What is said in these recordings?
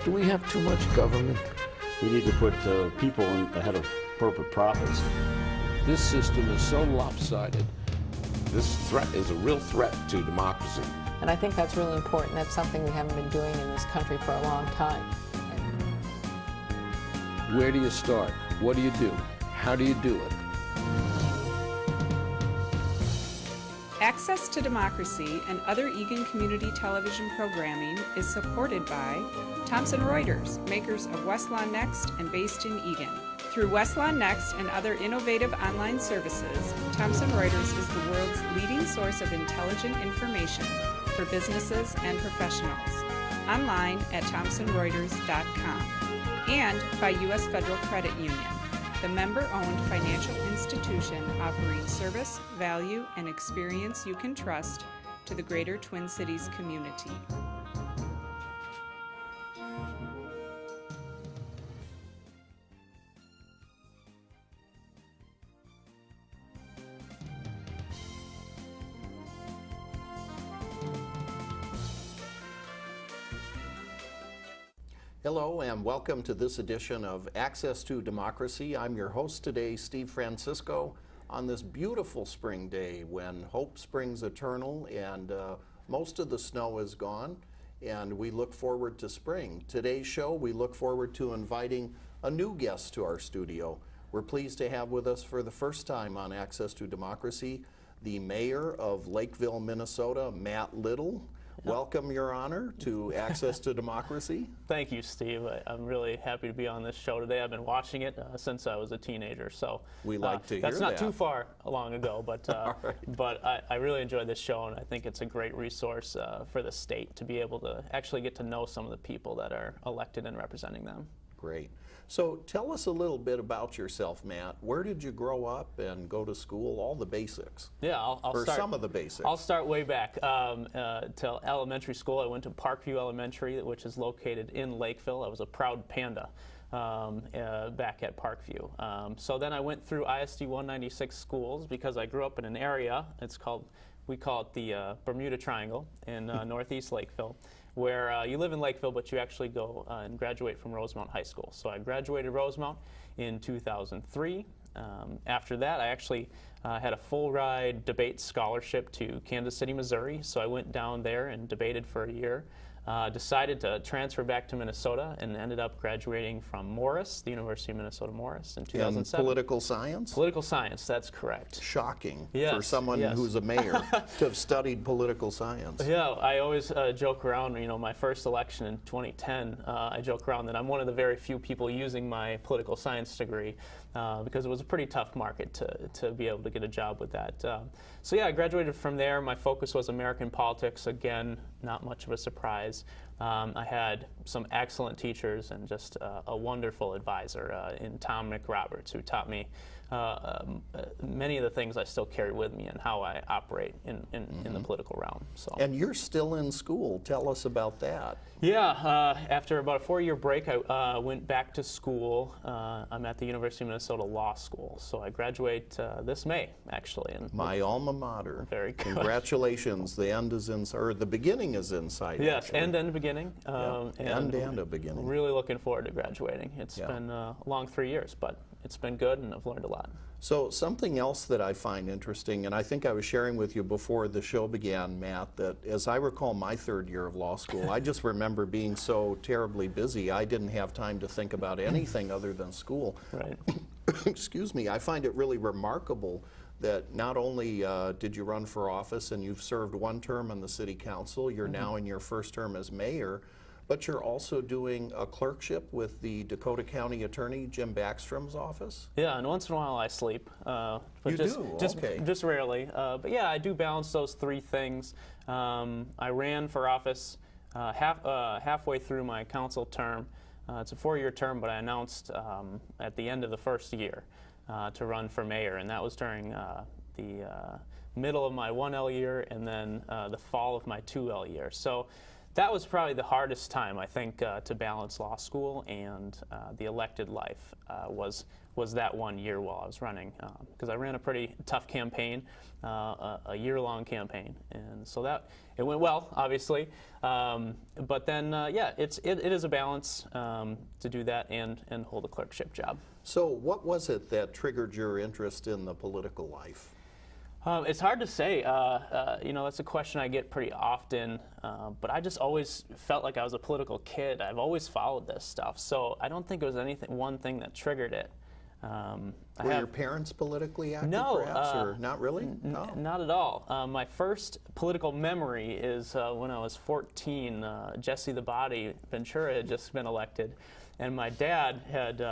Do we have too much government? We need to put people ahead of corporate profits. This system is so lopsided. This threat is a real threat to democracy. And I think that's really important. That's something we haven't been doing in this country for a long time. Where do you start? What do you do? How do you do it? Access to Democracy and other Eagan community television programming is supported by Thomson Reuters, makers of Westlawn Next and based in Eagan. Through Westlawn Next and other innovative online services, Thomson Reuters is the world's leading source of intelligent information for businesses and professionals. Online at thomsonreuters.com. And by U.S. Federal Credit Union, the member-owned financial institution offering service, value, and experience you can trust to the greater Twin Cities community. Hello and welcome to this edition of Access to Democracy. I'm your host today, Steve Francisco, on this beautiful spring day when hope springs eternal and most of the snow is gone and we look forward to spring. Today's show, we look forward to inviting a new guest to our studio. We're pleased to have with us for the first time on Access to Democracy, the mayor of Lakeville, Minnesota, Matt Little. Welcome, Your Honor, to Access to Democracy. Thank you, Steve. I'm really happy to be on this show today. I've been watching it since I was a teenager, so we like to hear that's not too far long ago, but right. but I really enjoyed this show, and I think it's a great resource for the state to be able to actually get to know some of the people that are elected and representing them. Great. So tell us a little bit about yourself, Matt. Where did you grow up and go to school? All the basics. Yeah, I'll or start, some of the basics. I'll start way back to elementary school. I went to Parkview Elementary, which is located in Lakeville. I was a proud panda back at Parkview. So then I went through ISD 196 schools because I grew up in an area. We call it the Bermuda Triangle in northeast Lakeville, where you live in Lakeville, but you actually go and graduate from Rosemount High School. So I graduated Rosemount in 2003. After that, I actually had a full ride debate scholarship to Kansas City, Missouri. So I went down there and debated for a year. Decided to transfer back to Minnesota and ended up graduating from Morris, the University of Minnesota Morris, in 2007. In political science? Political science, that's correct. Shocking yes, for someone who's a mayor to have studied political science. Yeah, I always joke around, my first election in 2010, I joke around that I'm one of the very few people using my political science degree because it was a pretty tough market to be able to get a job with that. So yeah, I graduated from there. My focus was American politics. Again, not much of a surprise. I had some excellent teachers and just a wonderful advisor in Tom McRoberts, who taught me many of the things I still carry with me and how I operate in the political realm. So. And you're still in school. Tell us about that. Yeah, after about a 4-year break, I went back to school. I'm at the University of Minnesota Law School, so I graduate this May, actually. And my alma mater. Very good. Congratulations. The end is in, or the beginning is in sight. Yes, actually. end and beginning. And a beginning. Really looking forward to graduating. It's been a long 3 years, but it's been good and I've learned a lot. So something else that I find interesting, and I think I was sharing with you before the show began, Matt, that as I recall my 3rd year of law school, I just remember being so terribly busy, I didn't have time to think about anything other than school. Right. Excuse me, I find it really remarkable that not only did you run for office and you've served 1 term on the city council, you're now in your 1st term as mayor, but you're also doing a clerkship with the Dakota County Attorney Jim Backstrom's office? Yeah, and once in a while I sleep. But you do? Okay. Just rarely. But yeah, I do balance those 3 things. I ran for office halfway through my council term. It's a 4-year term, but I announced at the end of the 1st year to run for mayor, and that was during the middle of my 1L year and then the fall of my 2L year. So That was probably the hardest time, I think, to balance law school and the elected life was that 1 year while I was running, because I ran a pretty tough campaign, a year-long campaign, and so it went well, obviously. But then, yeah, it is a balance to do that and hold a clerkship job. So what was it that triggered your interest in the political life? It's hard to say. That's a question I get pretty often, but I just always felt like I was a political kid. I've always followed this stuff, so I don't think it was one thing that triggered it. Were your parents politically active, No, perhaps, or not really? No. Not at all. My first political memory is when I was 14. Jesse the Body Ventura had just been elected, and my dad had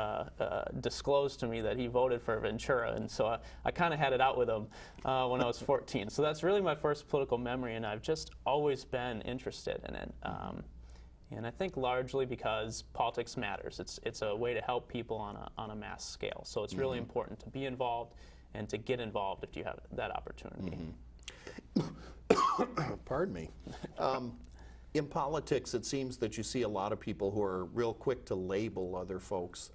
disclosed to me that he voted for Ventura, and so I kind of had it out with him when I was 14. So that's really my first political memory, and I've just always been interested in it. And I think largely because politics matters. It's a way to help people on a mass scale. So it's really important to be involved and to get involved if you have that opportunity. Pardon me. In politics, it seems that you see a lot of people who are real quick to label other folks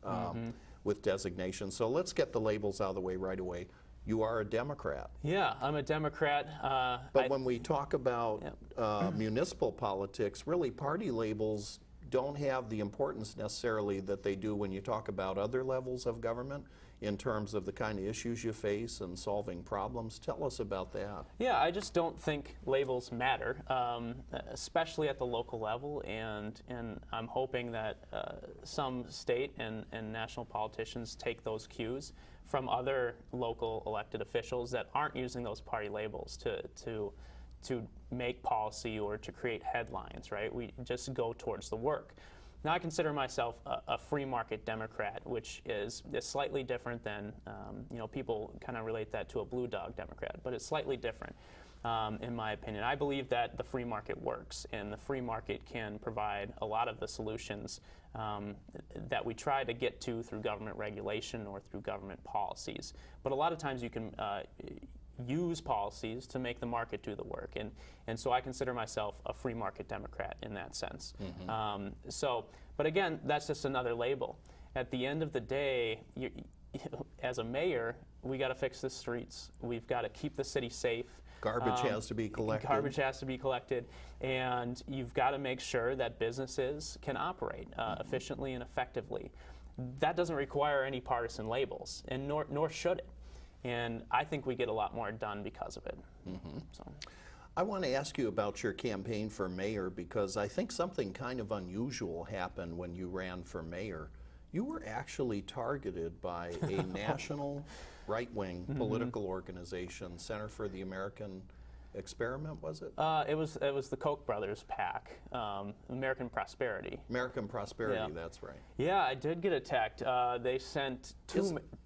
with designations. So let's get the labels out of the way right away. You are a Democrat. Yeah, I'm a Democrat. But when we talk about municipal politics, really party labels don't have the importance necessarily that they do when you talk about other levels of government in terms of the kind of issues you face and solving problems. Tell us about that. Yeah, I just don't think labels matter, especially at the local level, and I'm hoping that some state and national politicians take those cues from other local elected officials that aren't using those party labels to make policy or to create headlines, right? We just go towards the work. Now, I consider myself a free market Democrat, which is slightly different than, people kind of relate that to a blue dog Democrat, but it's slightly different in my opinion. I believe that the free market works, and the free market can provide a lot of the solutions that we try to get to through government regulation or through government policies. But a lot of times you can use policies to make the market do the work, and so I consider myself a free market Democrat in that sense. But again, that's just another label. At the end of the day, as a mayor, we got to fix the streets. We've got to keep the city safe. Garbage has to be collected. Garbage has to be collected, and you've got to make sure that businesses can operate efficiently and effectively. That doesn't require any partisan labels, and nor should it. And I think we get a lot more done because of it. So. I want to ask you about your campaign for mayor, because I think something kind of unusual happened when you ran for mayor. You were actually targeted by a national right-wing political organization, Center for the American Experiment, was it? It was the Koch brothers PAC, American Prosperity. American Prosperity, Yeah. that's right. Yeah, I did get attacked. They sent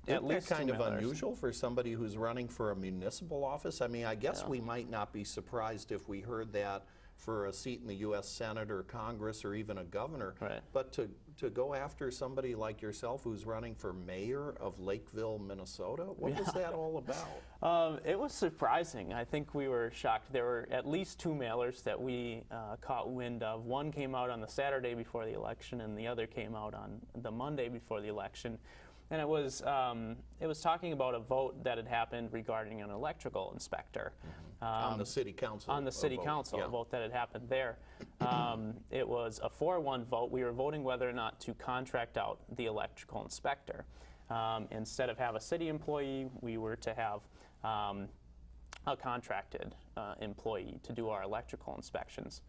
at least that kind two of mailers. unusual for somebody who's running for a municipal office? I mean, I guess we might not be surprised if we heard that for a seat in the U.S. Senate or Congress or even a governor. Right. But to go after somebody like yourself who's running for mayor of Lakeville, Minnesota, what was that all about? It was surprising. I think we were shocked. There were at least two mailers that we caught wind of. One came out on the Saturday before the election, and the other came out on the Monday before the election. And it was talking about a vote that had happened regarding an electrical inspector. On the city council. On the city council, a vote that had happened there. It was a 4-1 vote. We were voting whether or not to contract out the electrical inspector. Instead of have a city employee, we were to have a contracted employee to do our electrical inspections.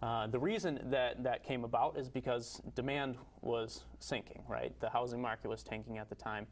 The reason that came about is because demand was sinking, right? The housing market was tanking at the time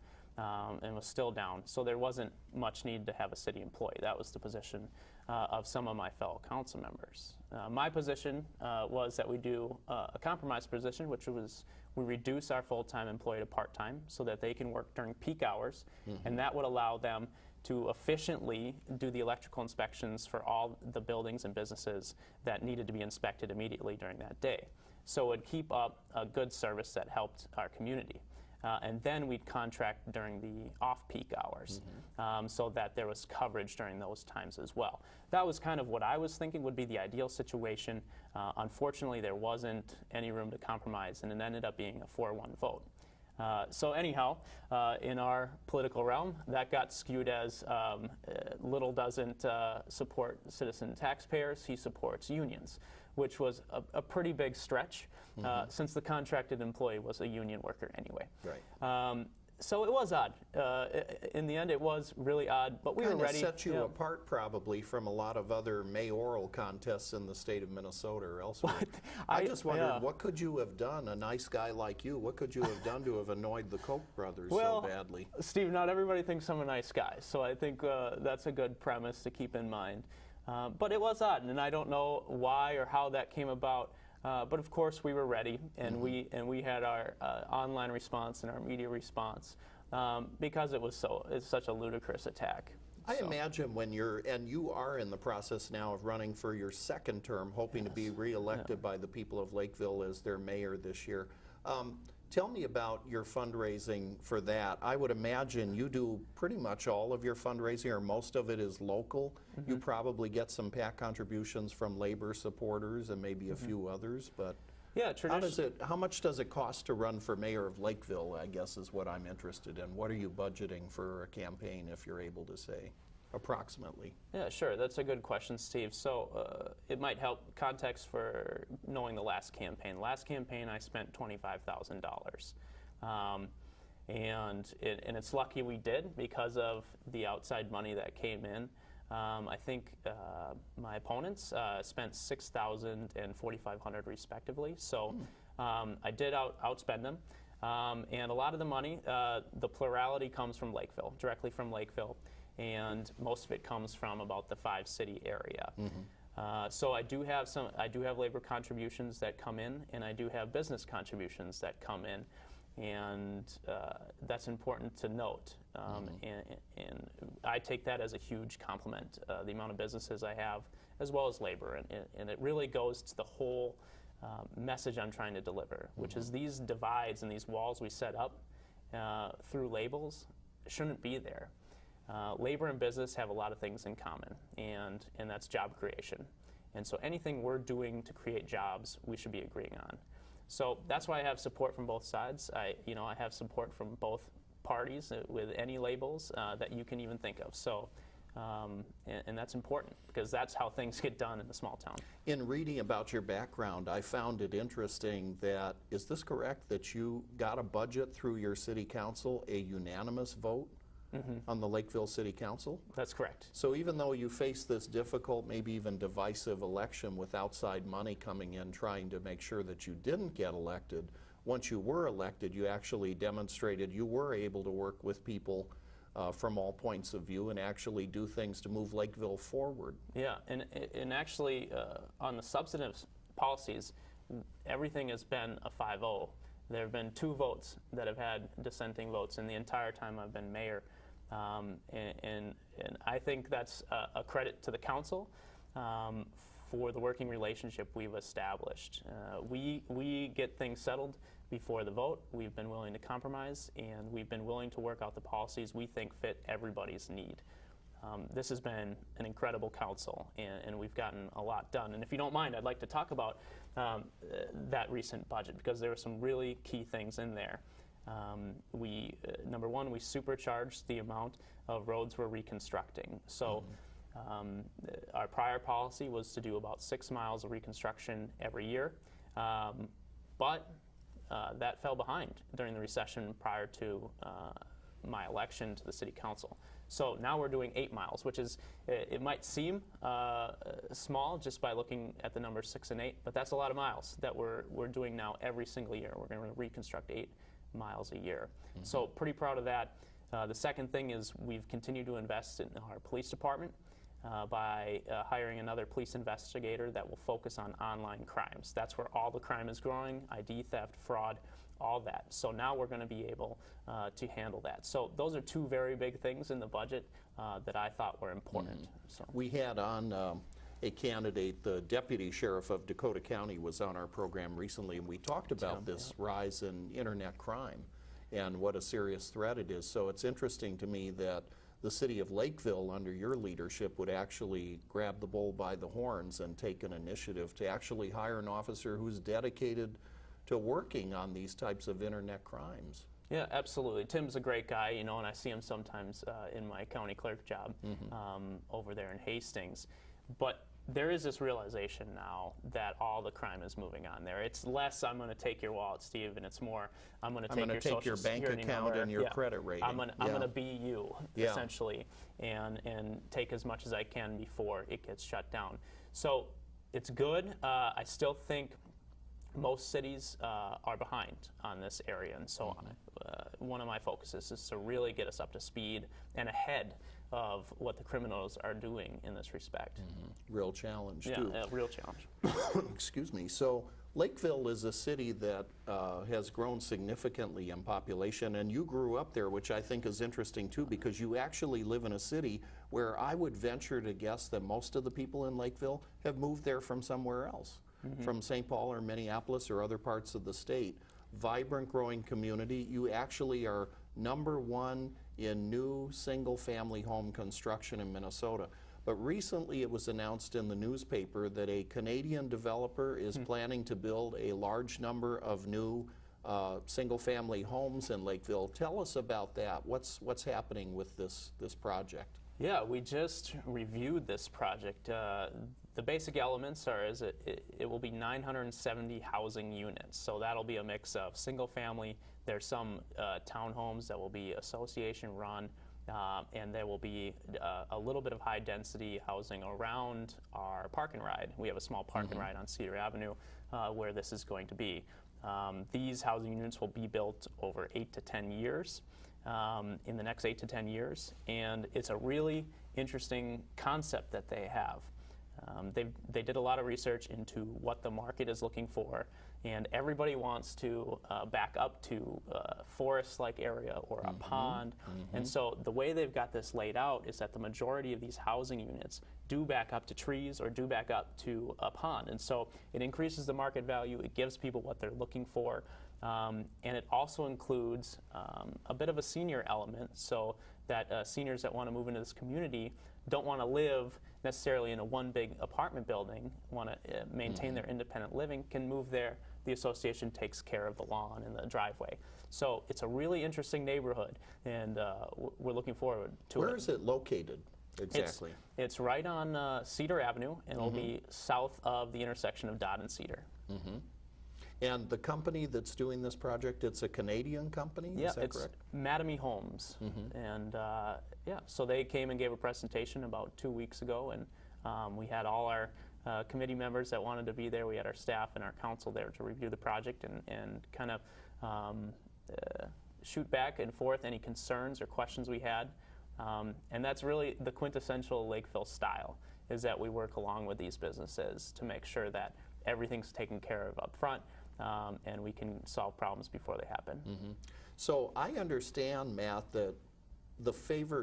and was still down, so there wasn't much need to have a city employee. That was the position of some of my fellow council members. My position was that we do a compromise position, which was we reduce our full-time employee to part-time so that they can work during peak hours, and that would allow them to efficiently do the electrical inspections for all the buildings and businesses that needed to be inspected immediately during that day. So it would keep up a good service that helped our community. and then we'd contract during the off-peak hours, so that there was coverage during those times as well. That was kind of what I was thinking would be the ideal situation. Unfortunately, there wasn't any room to compromise, and it ended up being a 4-1 vote. So anyhow, in our political realm, that got skewed as Little doesn't support citizen taxpayers, he supports unions, which was a pretty big stretch, since the contracted employee was a union worker anyway. Right. So it was odd. In the end, it was really odd, but we were ready. Set you apart probably from a lot of other mayoral contests in the state of Minnesota or elsewhere. I just wondered, what could you have done, a nice guy like you, what could you have done to have annoyed the Koch brothers so badly? Steve, not everybody thinks I'm a nice guy, so I think that's a good premise to keep in mind. But it was odd, and I don't know why or how that came about. But of course, we were ready, and we had our online response and our media response because it's such a ludicrous attack. I imagine when you are in the process now of running for your second term, hoping to be reelected by the people of Lakeville as their mayor this year. Tell me about your fundraising for that. I would imagine you do pretty much all of your fundraising, or most of it is local. You probably get some PAC contributions from labor supporters and maybe a few others, but yeah, how much does it cost to run for mayor of Lakeville, I guess is what I'm interested in. What are you budgeting for a campaign, if you're able to say, approximately? Yeah, sure. That's a good question, Steve. So it might help context for knowing the last campaign. Last campaign, I spent $25,000. And it's lucky we did because of the outside money that came in. I think my opponents spent $6,000 and $4,500 respectively. So I did outspend them. And a lot of the money, the plurality comes from Lakeville, directly from Lakeville. And most of it comes from about the 5-city area. So I do have labor contributions that come in, and I do have business contributions that come in, and that's important to note. And I take that as a huge compliment, the amount of businesses I have, as well as labor, and it really goes to the whole message I'm trying to deliver, which is these divides and these walls we set up through labels shouldn't be there. Labor and business have a lot of things in common, and that's job creation. And so anything we're doing to create jobs, we should be agreeing on. So that's why I have support from both sides. I have support from both parties with any labels that you can even think of. So, and that's important because that's how things get done in a small town. In reading about your background, I found it interesting that, is this correct, that you got a budget through your city council, a unanimous vote? On the Lakeville City Council? That's correct. So even though you faced this difficult, maybe even divisive election with outside money coming in trying to make sure that you didn't get elected, once you were elected, you actually demonstrated you were able to work with people from all points of view and actually do things to move Lakeville forward. Yeah, and actually on the substantive policies, everything has been a 5-0. There have been 2 votes that have had dissenting votes in the entire time I've been mayor. And I think that's a credit to the council for the working relationship we've established. We get things settled before the vote. We've been willing to compromise, and we've been willing to work out the policies we think fit everybody's need. This has been an incredible council, and we've gotten a lot done. And if you don't mind, I'd like to talk about that recent budget, because there were some really key things in there. Number one, we supercharged the amount of roads we're reconstructing. So our prior policy was to do about 6 miles of reconstruction every year, but that fell behind during the recession prior to my election to the city council. So now we're doing 8 miles, which is, it might seem small just by looking at the numbers 6 and 8, but that's a lot of miles that we're doing now every single year. We're going to reconstruct 8 miles a year. So pretty proud of that. The second thing is we've continued to invest in our police department by hiring another police investigator that will focus on online crimes. That's where all the crime is growing, ID theft, fraud, all that. So now we're going to be able to handle that. So those are 2 very big things in the budget that I thought were important. So. We had on a candidate, the deputy sheriff of Dakota County was on our program recently, and we talked about this rise in internet crime. and what a serious threat it is. So it's interesting to me that the city of Lakeville, under your leadership, would actually grab the bull by the horns and take an initiative to actually hire an officer who's dedicated to working on these types of internet crimes. Yeah, absolutely. Tim's a great guy, you know, and I see him sometimes in my county clerk job over there in Hastings. But there is this realization now that all the crime is moving on there. It's less, I'm going to take your wallet, Steve, and it's more, I'm going to take your social bank security account number, and your credit rating. I'm going to be you, essentially, and take as much as I can before it gets shut down. So it's good. I still think most cities are behind on this area, and so one of my focuses is to really get us up to speed and ahead of what the criminals are doing in this respect. Real challenge, too. Yeah, real challenge. Excuse me. So Lakeville is a city that has grown significantly in population, and you grew up there, which I think is interesting, too, because you actually live in a city where I would venture to guess that most of the people in Lakeville have moved there from somewhere else, from St. Paul or Minneapolis or other parts of the state. Vibrant, growing community. You actually are #1 in new single-family home construction in Minnesota. But recently it was announced in the newspaper that a Canadian developer is planning to build a large number of new single-family homes in Lakeville. Tell us about that. What's happening with this project? Yeah, we just reviewed this project. The basic elements are it will be 970 housing units. So that'll be a mix of single family. There's some townhomes that will be association run, and there will be a little bit of high density housing around our park and ride. We have a small park and ride on Cedar Avenue where this is going to be. These housing units will be built over 8 to 10 years. In the next 8 to 10 years, and it's a really interesting concept that they have. They did a lot of research into what the market is looking for, and everybody wants to back up to a forest-like area or a pond. And so the way they've got this laid out is that the majority of these housing units do back up to trees or do back up to a pond. And so it increases the market value, it gives people what they're looking for, and it also includes a bit of a senior element, so that seniors that want to move into this community don't want to live necessarily in a one big apartment building, want to maintain their independent living, can move there. The association takes care of the lawn and the driveway. So it's a really interesting neighborhood, and we're looking forward to it. Where is it located exactly? It's right on Cedar Avenue, and it'll be south of the intersection of Dodd and Cedar. And the company that's doing this project, it's a Canadian company, Yeah, is that it's correct? Mattamy Homes. And yeah, so they came and gave a presentation about 2 weeks ago, and we had all our committee members that wanted to be there. We had our staff and our council there to review the project and kind of shoot back and forth any concerns or questions we had. And that's really the quintessential Lakeville style, is that we work along with these businesses to make sure that everything's taken care of up front, and we can solve problems before they happen. So I understand, Matt, that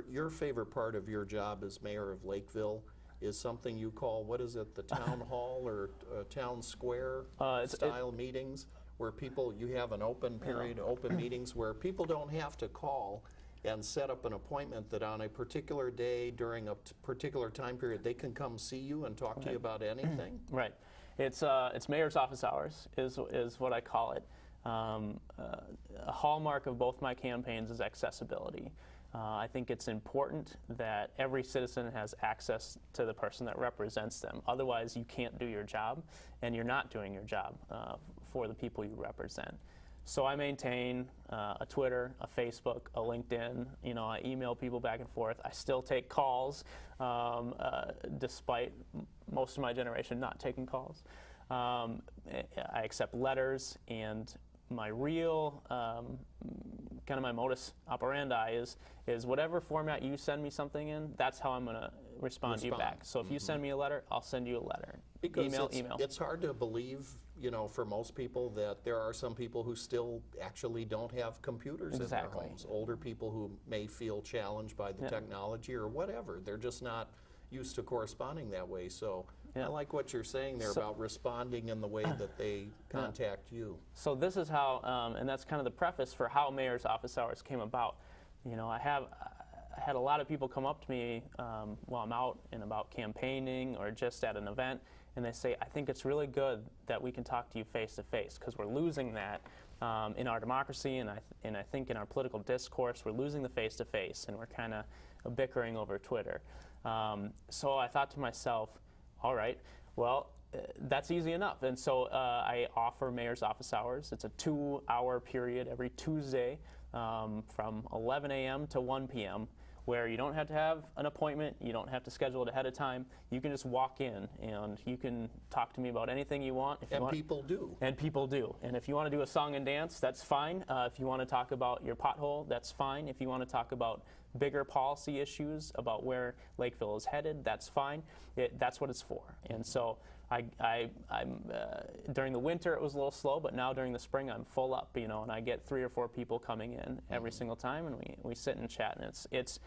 your favorite part of your job as mayor of Lakeville is something you call, what is it, the town hall or town square style meetings, where you have an open period, open meetings where people don't have to call and set up an appointment, that on a particular day during a particular time period they can come see you and talk to you about anything? Right. It's mayor's office hours is what I call it. A hallmark of both my campaigns is accessibility. I think it's important that every citizen has access to the person that represents them. Otherwise, you can't do your job, and you're not doing your job for the people you represent. So I maintain a Twitter, a Facebook, a LinkedIn. You know, I email people back and forth. I still take calls, despite most of my generation not taking calls. I accept letters, and my real kind of my modus operandi is whatever format you send me something in, that's how I'm going to respond to you back. So if you send me a letter, I'll send you a letter. Because email. It's hard to believe, you know, for most people, that there are some people who still actually don't have computers in their homes. Older people who may feel challenged by the technology or whatever. They're just not used to corresponding that way. So I like what you're saying there about responding in the way that they contact you. So this is how, and that's kind of the preface for how mayor's office hours came about. You know, I had a lot of people come up to me while I'm out and about campaigning or just at an event, and they say, I think it's really good that we can talk to you face to face, because we're losing that in our democracy, and I think in our political discourse, we're losing the face to face, and we're kind of bickering over Twitter. So I thought to myself, all right, well, that's easy enough. And so I offer mayor's office hours. It's a 2-hour period every Tuesday from 11 a.m. to 1 p.m. where you don't have to have an appointment, you don't have to schedule it ahead of time. You can just walk in and you can talk to me about anything you want. People do. And people do. And if you want to do a song and dance, that's fine. If you want to talk about your pothole, that's fine. If you want to talk about bigger policy issues, about where Lakeville is headed, that's fine. That's what it's for. And so during the winter it was a little slow, but now during the spring I'm full up, you know, and I get 3 or 4 people coming in every single time, and we sit and chat, and it's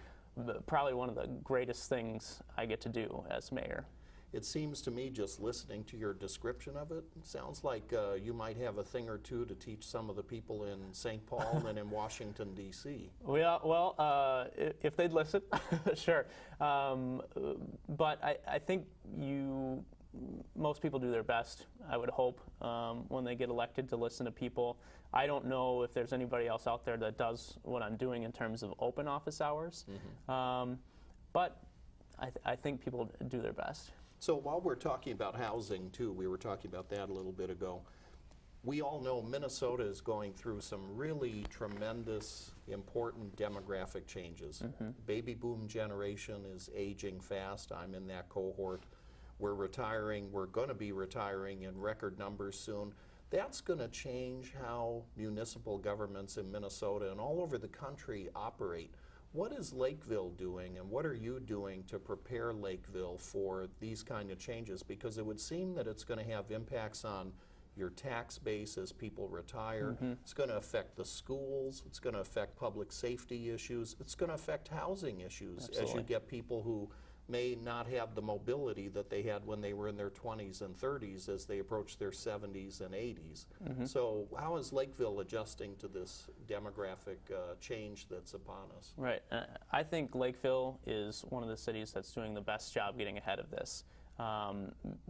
probably one of the greatest things I get to do as mayor. It seems to me, just listening to your description of it, sounds like you might have a thing or two to teach some of the people in St. Paul and in Washington, D.C. Well, if they'd listen, sure. But I think most people do their best, I would hope, when they get elected, to listen to people. I don't know if there's anybody else out there that does what I'm doing in terms of open office hours, but I think people do their best. So while we're talking about housing, too, we were talking about that a little bit ago. We all know Minnesota is going through some really tremendous, important demographic changes. Baby boom generation is aging fast. I'm in that cohort. We're retiring. We're going to be retiring in record numbers soon. That's going to change how municipal governments in Minnesota and all over the country operate. What is Lakeville doing, and what are you doing to prepare Lakeville for these kind of changes? Because it would seem that it's going to have impacts on your tax base as people retire. It's going to affect the schools. It's going to affect public safety issues. It's going to affect housing issues as you get people who may not have the mobility that they had when they were in their 20s and 30s as they approach their 70s and 80s. So how is Lakeville adjusting to this demographic change that's upon us? Right. I think Lakeville is one of the cities that's doing the best job getting ahead of this,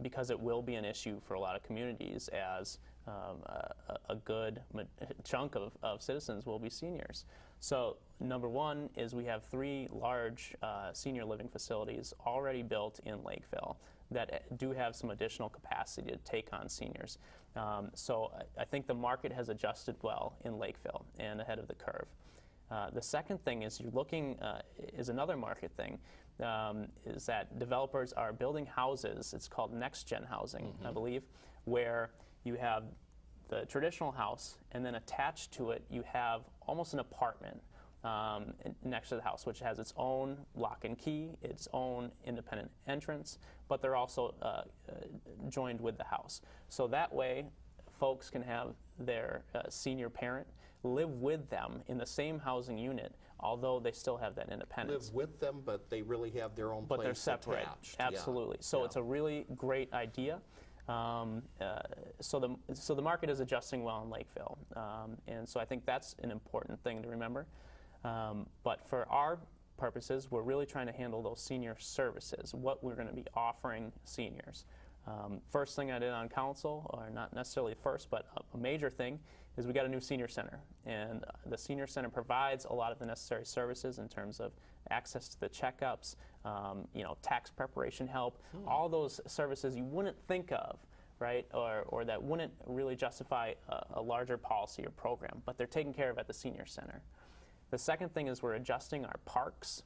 because it will be an issue for a lot of communities, as a good chunk of citizens will be seniors. So number one is we have 3 large senior living facilities already built in Lakeville that do have some additional capacity to take on seniors. So I think the market has adjusted well in Lakeville and ahead of the curve. The second thing is you're looking, is another market thing, is that developers are building houses. It's called next-gen housing, I believe, where you have the traditional house, and then attached to it you have almost an apartment next to the house, which has its own lock and key, its own independent entrance, but they're also joined with the house. So that way folks can have their senior parent live with them in the same housing unit, although they still have that independence. Live with them, but they really have their own place. But they're separate. Attached. Absolutely. So it's a really great idea. So the market is adjusting well in Lakeville, and so I think that's an important thing to remember. But for our purposes, we're really trying to handle those senior services, what we're going to be offering seniors. First thing I did on council, or not necessarily first, but a major thing, is we got a new senior center. And the senior center provides a lot of the necessary services in terms of access to the checkups, tax preparation help, all those services you wouldn't think of, right, or that wouldn't really justify a larger policy or program, but they're taken care of at the senior center. The second thing is we're adjusting our parks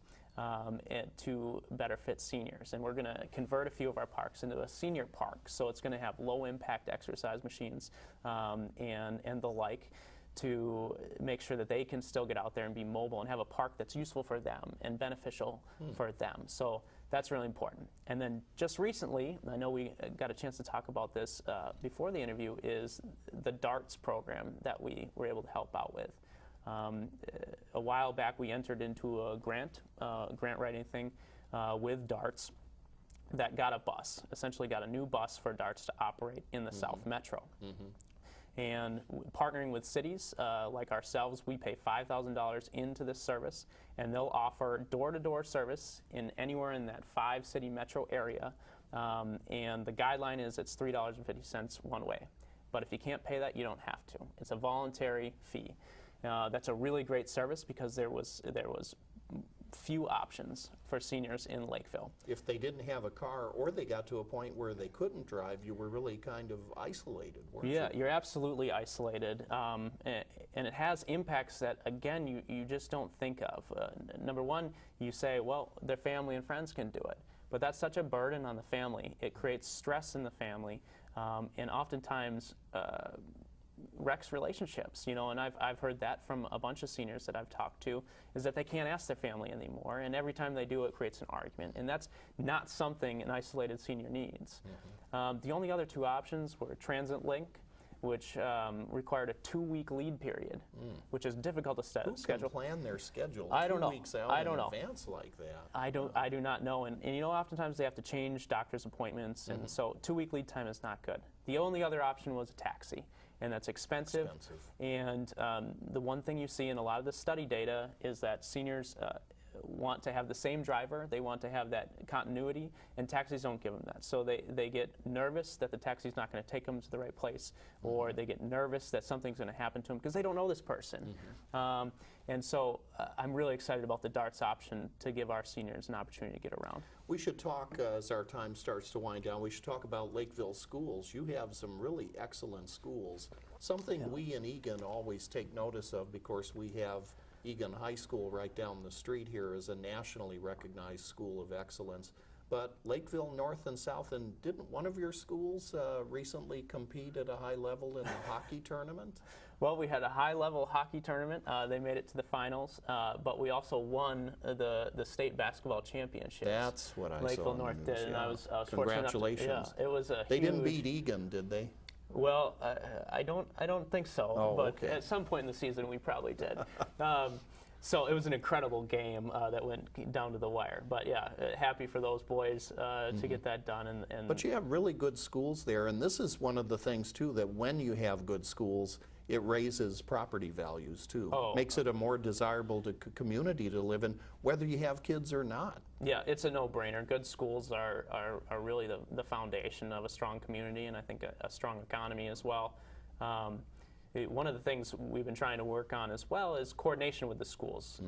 to better fit seniors, and we're going to convert a few of our parks into a senior park, so it's going to have low impact exercise machines and the like, to make sure that they can still get out there and be mobile and have a park that's useful for them and beneficial for them. So that's really important. And then just recently, I know we got a chance to talk about this before the interview, is the DARTS program that we were able to help out with. A while back we entered into a grant writing thing with DARTS that got a bus, essentially got a new bus for darts to operate in the South Metro. And partnering with cities like ourselves, we pay $5,000 into this service, and they'll offer door-to-door service in anywhere in that 5-city metro area. And the guideline is it's $3.50 one way. But if you can't pay that, you don't have to. It's a voluntary fee. That's a really great service because there was few options for seniors in Lakeville. If they didn't have a car or they got to a point where they couldn't drive, you were really kind of isolated, weren't you? Yeah, you're absolutely isolated. And it has impacts that, again, you just don't think of. Number one, you say, well, their family and friends can do it. But that's such a burden on the family. It creates stress in the family, and oftentimes wrecks relationships, you know, and I've heard that from a bunch of seniors that I've talked to, is that they can't ask their family anymore, and every time they do, it creates an argument, and that's not something an isolated senior needs. The only other 2 options were Transit Link, which required a 2-week lead period, which is difficult to schedule. Who can plan their schedule I don't 2 know. weeks out I don't in know. advance like that? I do not know, and you know, oftentimes they have to change doctor's appointments, and so 2-week lead time is not good. The only other option was a taxi, and that's expensive. And the one thing you see in a lot of the study data is that seniors want to have the same driver, they want to have that continuity, and taxis don't give them that. So they get nervous that the taxi's not going to take them to the right place, or they get nervous that something's going to happen to them because they don't know this person. And so I'm really excited about the darts option to give our seniors an opportunity to get around. We should talk, as our time starts to wind down, we should talk about Lakeville schools. You have some really excellent schools. Something we in Eagan always take notice of, because we have Eagan High School right down the street here is a nationally recognized school of excellence. But Lakeville North and South, and didn't one of your schools recently compete at a high level in the hockey tournament? Well, we had a high-level hockey tournament. They made it to the finals, but we also won the state basketball championships. That's what I saw. Lakeville North did, and I was Congratulations. fortunate enough to, it was a They huge, didn't beat Eagan, did they? Well, I don't think so. Oh, but okay. at some point in the season, we probably did. So it was an incredible game that went down to the wire. But yeah, happy for those boys to get that done. And But you have really good schools there, and this is one of the things too, that when you have good schools, it raises property values too. Makes it a more desirable community to live in, whether you have kids or not. yeah, it's a no-brainer. Good schools are really the foundation of a strong community, and I think a strong economy as well. One of the things we've been trying to work on as well is coordination with the schools.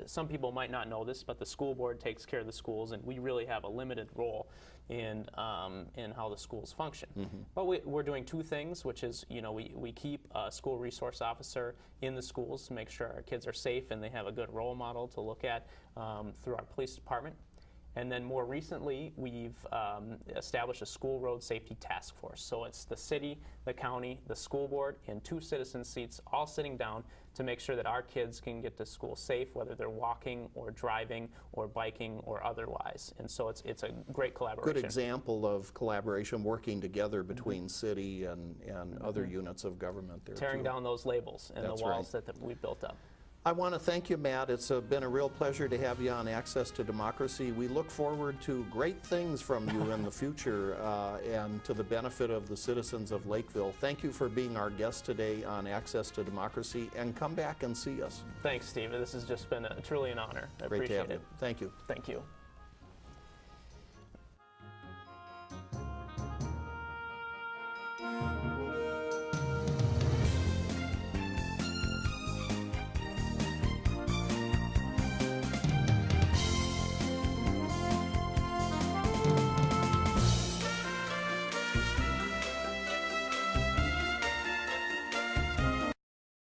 Some people might not know this, but the school board takes care of the schools, and we really have a limited role in how the schools function. But we're doing 2 things, which is, you know, we keep a school resource officer in the schools to make sure our kids are safe and they have a good role model to look at through our police department. And then more recently, we've established a school road safety task force. So it's the city, the county, the school board, and 2 citizen seats all sitting down to make sure that our kids can get to school safe, whether they're walking or driving or biking or otherwise. And so it's a great collaboration. Good example of collaboration, working together between city and other units of government there Tearing too. down those labels and That's the walls right. that we built up. I want to thank you, Matt. It's been a real pleasure to have you on Access to Democracy. We look forward to great things from you in the future and to the benefit of the citizens of Lakeville. Thank you for being our guest today on Access to Democracy, and come back and see us. Thanks, Steve. This has just been truly an honor. I Great to appreciate have you. it. Thank you. Thank you.